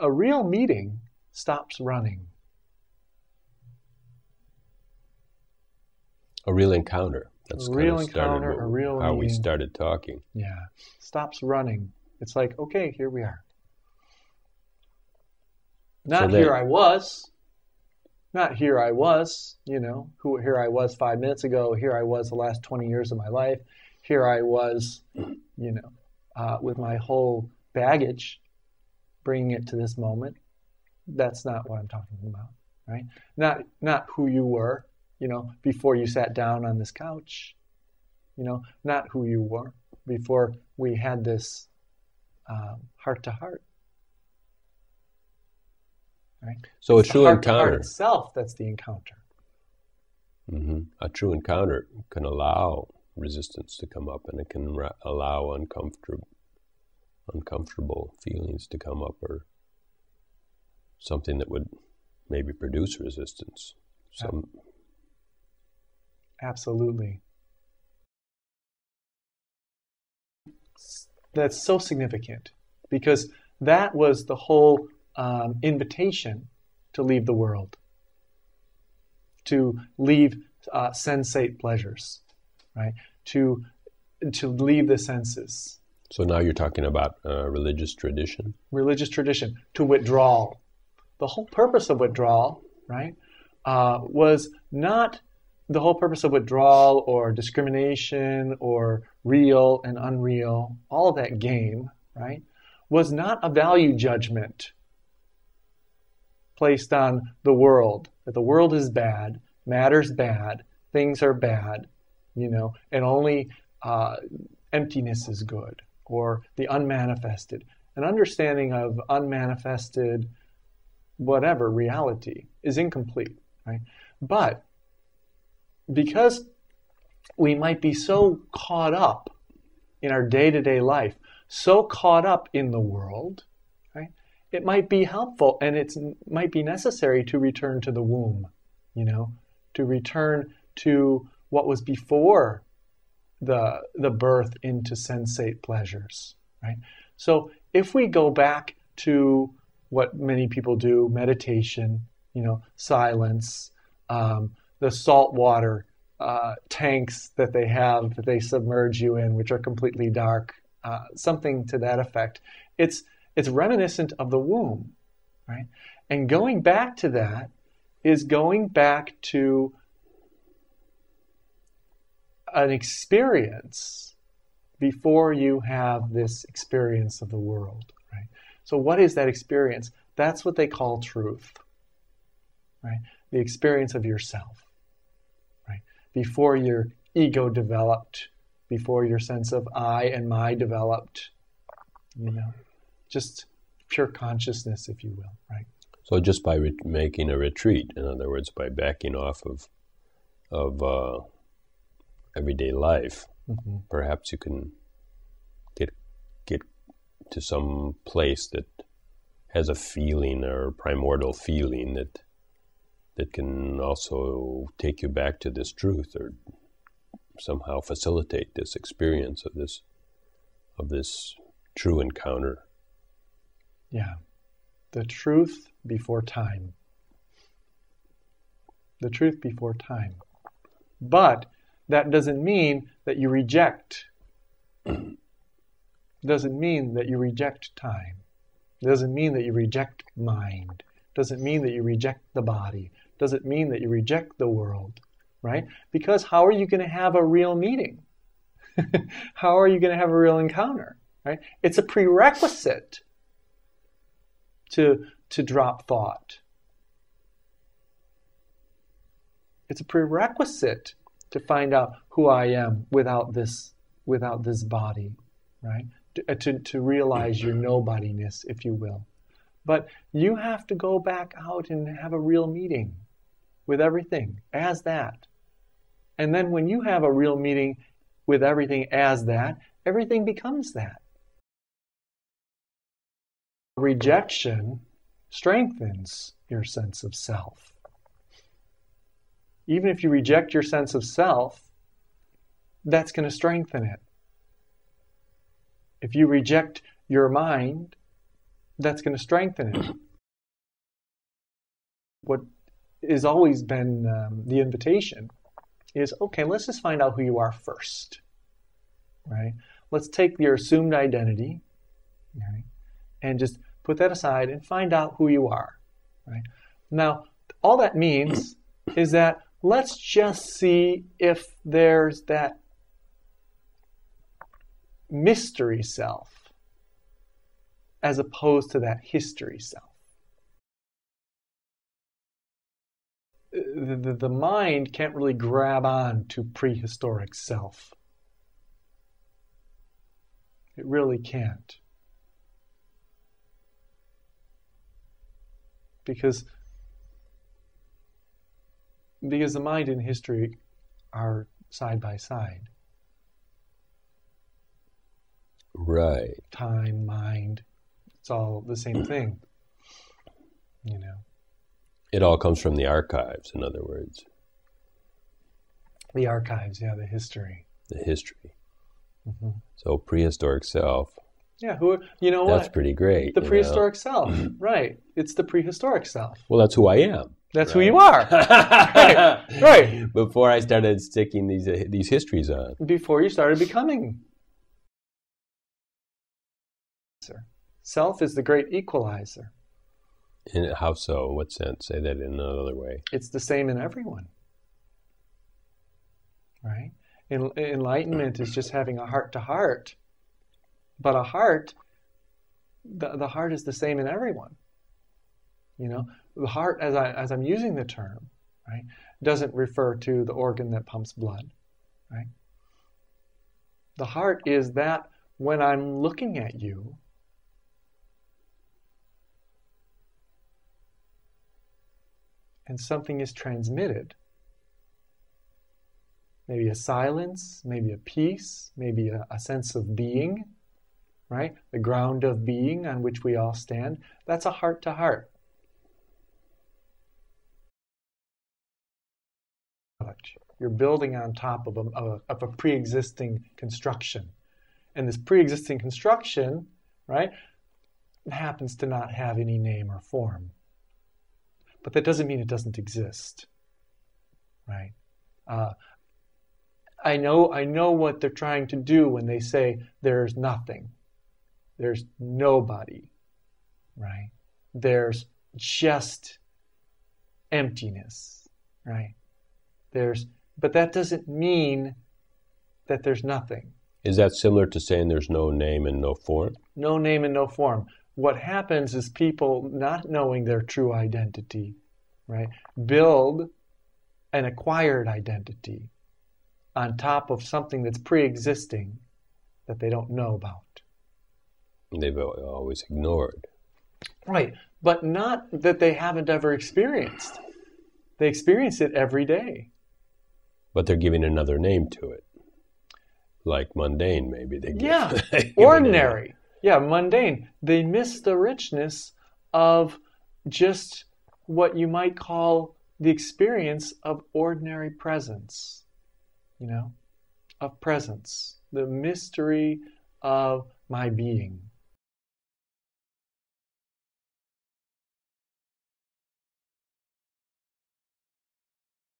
a real meeting stops running. A real encounter. That's A real kind of encounter, a real how meeting. we started talking. Yeah, stops running. It's like, okay, here we are. Not here I was. Not here I was, here I was 5 minutes ago. Here I was the last 20 years of my life. Here I was, with my whole baggage, bringing it to this moment. That's not what I'm talking about, right? Not who you were, before you sat down on this couch. Not who you were before we had this heart-to-heart. Right? So it's a true encounter. The heart itself, that's the encounter. Mm-hmm. A true encounter can allow resistance to come up, and it can allow uncomfortable feelings to come up, or something that would maybe produce resistance. Absolutely. That's so significant, because that was the whole invitation to leave the world, to leave sensate pleasures, right? To leave the senses. So now you're talking about religious tradition? Religious tradition, to withdrawal. The whole purpose of withdrawal, right, was not the whole purpose of withdrawal or discrimination or real and unreal, all of that game, right, was not a value judgment placed on the world, that the world is bad, matter's bad, things are bad, and only emptiness is good, or the unmanifested. An understanding of unmanifested, whatever, reality is incomplete, right? But because we might be so caught up in our day-to-day life, so caught up in the world, right? It might be helpful, and it might be necessary to return to the womb, to return to what was before the birth into sensate pleasures, right? So if we go back to what many people do, meditation, silence, the salt water tanks that they have, that they submerge you in, which are completely dark, something to that effect. It's reminiscent of the womb, right? And going back to that is going back to an experience before you have this experience of the world, right? So what is that experience? That's what they call truth, right? The experience of yourself, right? Before your ego developed, before your sense of I and my developed, just pure consciousness, if you will, right? So just by making a retreat, in other words, by backing off of everyday life, mm-hmm. perhaps you can get to some place that has a feeling, or a primordial feeling, that can also take you back to this truth, or somehow facilitate this experience of this true encounter. Yeah. The truth before time. The truth before time. But that doesn't mean that you reject. Doesn't mean that you reject time. Doesn't mean that you reject mind. Doesn't mean that you reject the body. Doesn't mean that you reject the world, right? Because how are you going to have a real meeting? How are you going to have a real encounter, right? It's a prerequisite to drop thought. It's a prerequisite to find out who I am without this body, right? To realize your nobodiness, if you will. But you have to go back out and have a real meeting with everything as that. And then when you have a real meeting with everything as that, everything becomes that. Rejection strengthens your sense of self. Even if you reject your sense of self, that's going to strengthen it. If you reject your mind, that's going to strengthen it. What has always been the invitation is, okay, let's just find out who you are first, right? Let's take your assumed identity, right, and just put that aside and find out who you are, right? Now, all that means is that let's just see if there's that mystery self as opposed to that history self. The mind can't really grab on to prehistoric self. It really can't. Because the mind and history are side by side. Right. Time, mind, it's all the same thing. You know. It all comes from the archives, in other words. The archives, yeah, the history. The history. Mm-hmm. So prehistoric self. Yeah, you know That's what? pretty great. The prehistoric self, right. It's the prehistoric self. Well, that's who I am. That's right? who you are. Right. Before I started sticking these histories on. Before you started becoming. Self is the great equalizer. And how so? In what sense? Say that in another way. It's the same in everyone. Right? Enlightenment is just having a heart-to-heart. But a heart, the heart is the same in everyone. You know, the heart, as I'm using the term, right, doesn't refer to the organ that pumps blood, right? The heart is that when I'm looking at you, and something is transmitted, maybe a silence, maybe a peace, maybe a sense of being, right? The ground of being on which we all stand, that's a heart-to-heart. You're building on top of a pre-existing construction. And this pre-existing construction, right, happens to not have any name or form. But that doesn't mean it doesn't exist, right? I know what they're trying to do when they say there's nothing. There's nobody, right? There's just emptiness, right? But that doesn't mean that there's nothing. Is that similar to saying there's no name and no form? No name and no form. What happens is people, not knowing their true identity, right, build an acquired identity on top of something that's pre-existing that they don't know about. They've always ignored. Right, but not that they haven't ever experienced. They experience it every day. But they're giving another name to it. Like mundane, maybe. Ordinary. Yeah, mundane. They miss the richness of just what you might call the experience of ordinary presence. You know, of presence. The mystery of my being.